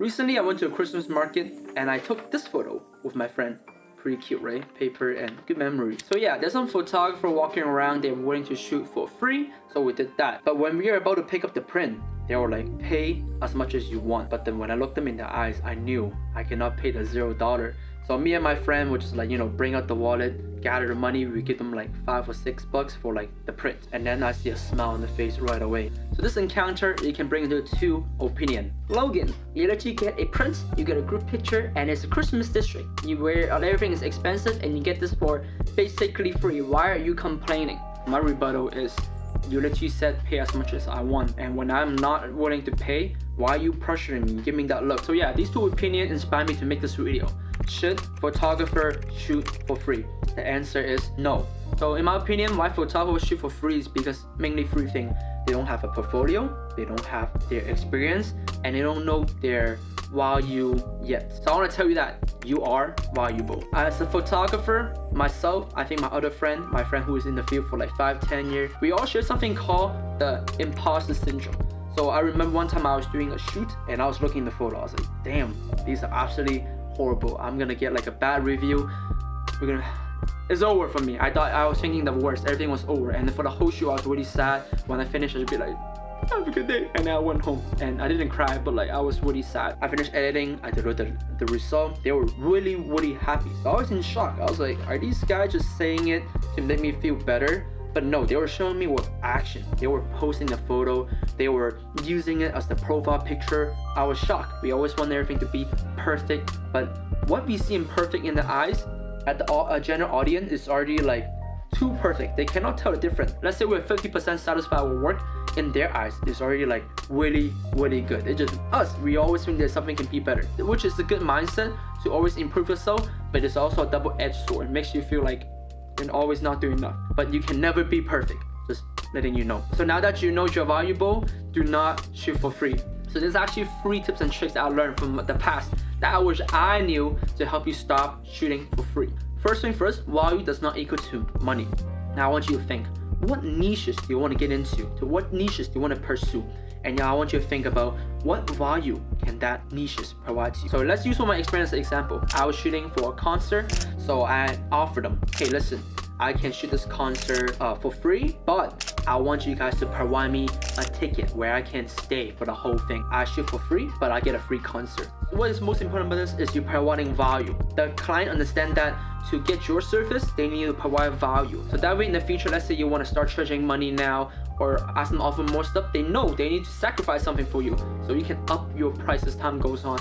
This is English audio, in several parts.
Recently, I went to a Christmas market and I took this photo with my friend. Pretty cute, right? Paper and good memory. So yeah, there's some photographer walking around. They're willing to shoot for free, so we did that. But when we were about to pick up the print, they were like, pay as much as you want. But then when I looked them in the eyes, I knew I cannot pay the $0. So me and my friend would just like, bring out the wallet, gather the money. We give them like $5 or $6 for like the print. And then I see a smile on the face right away. So this encounter, you can bring into two opinion. Logan, you literally get a print, you get a group picture, and it's a Christmas district. You wear everything is expensive and you get this for basically free. Why are you complaining? My rebuttal is, you literally said pay as much as I want, and when I'm not willing to pay, why are you pressuring me? Give me that look. So yeah, these two opinions inspire me to make this video. Should photographer shoot for free? The answer is no. So in my opinion, why photographers shoot for free is because mainly three things. They don't have a portfolio, they don't have their experience, and they don't know their value yet. So I want to tell you that you are valuable. As a photographer, myself, I think my other friend, my friend who is in the field for like 5-10 years, we all share something called the Imposter Syndrome. So I remember one time I was doing a shoot and I was looking at the photo. I was like, damn, these are absolutely horrible. I'm gonna get like a bad review. It's over for me. I was thinking the worst. Everything was over. And for the whole shoot, I was really sad. When I finished, I'd be like, have a good day. And then I went home and I didn't cry, but like I was really sad. I finished editing. I delivered the result. They were really, really happy. So I was in shock. I was like, are these guys just saying it to make me feel better? But no, they were showing me with action. They were posting the photo. They were using it as the profile picture. I was shocked. We always want everything to be perfect, but what we see imperfect in the eyes at the general audience is already like too perfect. They cannot tell the difference. Let's say we're 50% satisfied with work. In their eyes, it's already like really, really good. It's just us. We always think that something can be better, which is a good mindset to always improve yourself, but it's also a double-edged sword. It makes you feel like you're always not doing enough, but you can never be perfect. Just letting you know. So now that you know you're valuable, do not shoot for free. So there's actually 3 tips and tricks that I learned from the past that I wish I knew to help you stop shooting for free. First thing first, value does not equal to money. Now I want you to think, what niches do you want to get into? To what niches do you want to pursue? And now I want you to think about what value can that niches provide to you. So let's use one of my experience as an example. I was shooting for a concert, so I offered them, hey listen, I can shoot this concert for free, but I want you guys to provide me a ticket where I can stay for the whole thing. I shoot for free, but I get a free concert. What is most important about this is you providing value. The client understand that to get your service, they need to provide value. So that way in the future, let's say you want to start charging money now or ask them to offer more stuff, they know they need to sacrifice something for you. So you can up your price as time goes on.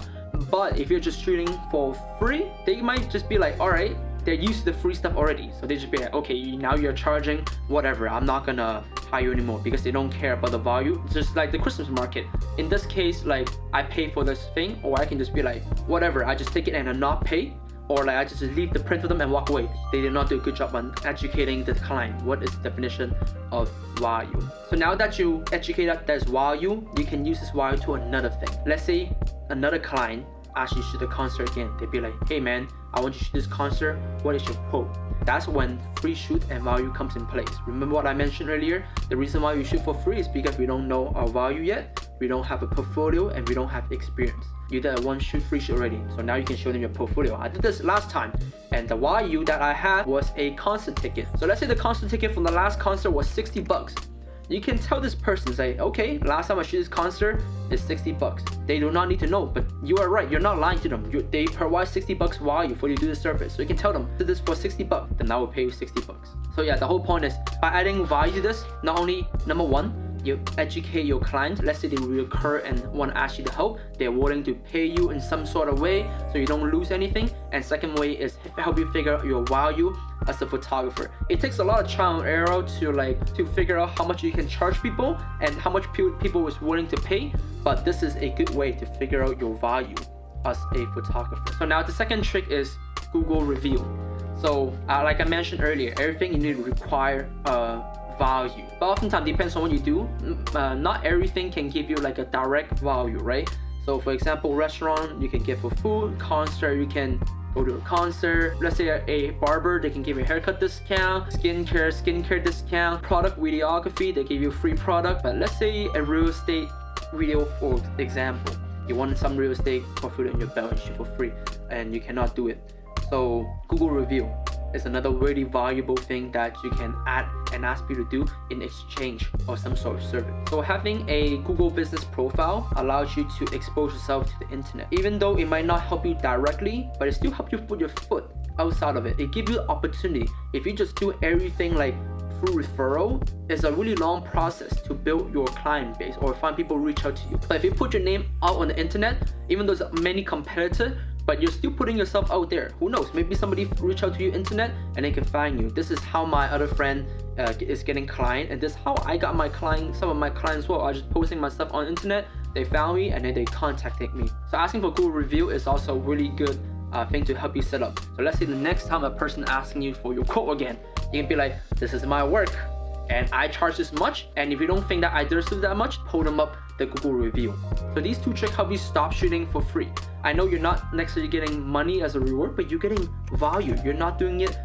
But if you're just shooting for free, they might just be like, all right, they're used to the free stuff already. So they just be like, okay, now you're charging, whatever, I'm not gonna hire you anymore, because they don't care about the value. Just like the Christmas market. In this case, like I pay for this thing, or I can just be like, whatever, I just take it and I not pay. Or like I just leave the print for them and walk away. They did not do a good job on educating the client. What is the definition of value? So now that you educate that there's value, you can use this value to another thing. Let's say another client asks you to shoot the concert again. They'd be like, hey man, I want you to shoot this concert. What is your quote? That's when free shoot and value comes in place. Remember what I mentioned earlier? The reason why we shoot for free is because we don't know our value yet. We don't have a portfolio and we don't have experience. You did a one shoot free shoot already, so now you can show them your portfolio. I did this last time, and the value that I had was a concert ticket. So let's say the concert ticket from the last concert was $60. You can tell this person, say, okay, last time I shoot this concert is $60. They do not need to know, but you are right. You're not lying to them. They provide $60 value for you to do the service. So you can tell them, did this for $60, then I will pay you $60. So yeah, the whole point is by adding value to this, not only number one, you educate your client. Let's say they recur and want to ask you to help. They're willing to pay you in some sort of way so you don't lose anything. And second way is help you figure out your value as a photographer. It takes a lot of trial and error to figure out how much you can charge people and how much people is willing to pay. But this is a good way to figure out your value as a photographer. So now the second trick is Google review. So like I mentioned earlier, everything you need to require value, but oftentimes depends on what you do. Not everything can give you like a direct value, right? So for example, restaurant, you can get for food. Concert, you can go to a concert. Let's say a barber, they can give you a haircut discount. Skincare discount. Product videography, they give you free product. But let's say a real estate video, for example, You want some real estate portfolio in your belt and shoot for free, and you cannot do it. So Google review is another really valuable thing that you can add and ask people to do in exchange of some sort of service. So having a Google business profile allows you to expose yourself to the internet. Even though it might not help you directly, but it still helps you put your foot outside of it. It gives you the opportunity. If you just do everything like through referral, it's a really long process to build your client base or find people reach out to you. But if you put your name out on the internet, even though there's many competitors, but you're still putting yourself out there. Who knows? Maybe somebody reach out to you internet and they can find you. This is how my other friend is getting client, and this is how I got my client. Some of my clients as well. I just posting my stuff on internet. They found me and then they contacted me. So asking for Google review is also a really good thing to help you set up. So let's say the next time a person asking you for your quote again, you can be like, this is my work and I charge this much, and if you don't think that I deserve that much, pull them up the Google review. So these two tricks help you stop shooting for free. I know you're not necessarily getting money as a reward, but you're getting value. You're not doing it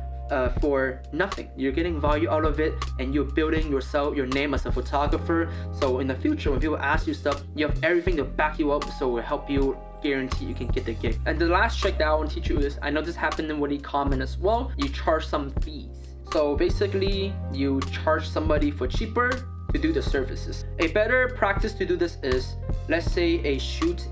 for nothing. You're getting value out of it, and you're building yourself, your name as a photographer. So in the future, when people ask you stuff, you have everything to back you up, so it will help you guarantee you can get the gig. And the last trick that I want to teach you is, I know this happened in Woody comment as well, you charge some fees. So basically, you charge somebody for cheaper to do the services. A better practice to do this is, let's say a shoot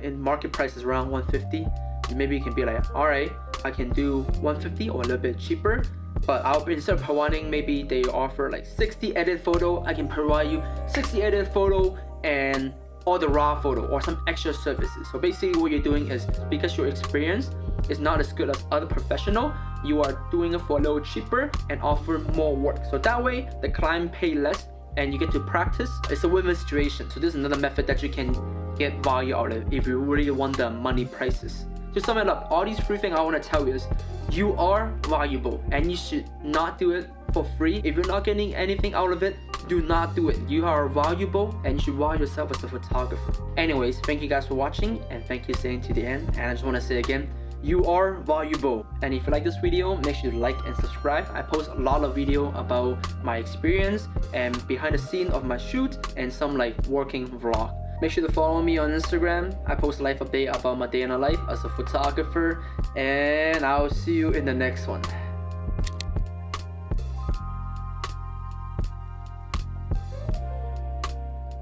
in market price is around 150. Maybe you can be like, all right, I can do 150 or a little bit cheaper, but instead of providing, maybe they offer like 60 edit photo, I can provide you 60 edit photo and all the raw photo or some extra services. So basically what you're doing is, because your experience is not as good as other professional, you are doing it for a little cheaper and offer more work. So that way the client pay less and you get to practice. It's a win-win situation. So this is another method that you can get value out of if you really want the money prices. To sum it up, all these three things I want to tell you is, you are valuable and you should not do it for free. If you're not getting anything out of it, do not do it. You are valuable and you should value yourself as a photographer. Anyways, thank you guys for watching, and thank you for staying to the end. And I just want to say again, you are valuable. And if you like this video, make sure you like and subscribe. I post a lot of video about my experience and behind the scene of my shoot and some like working vlog. Make sure to follow me on Instagram. I post life update about my day in a life as a photographer, and I'll see you in the next one.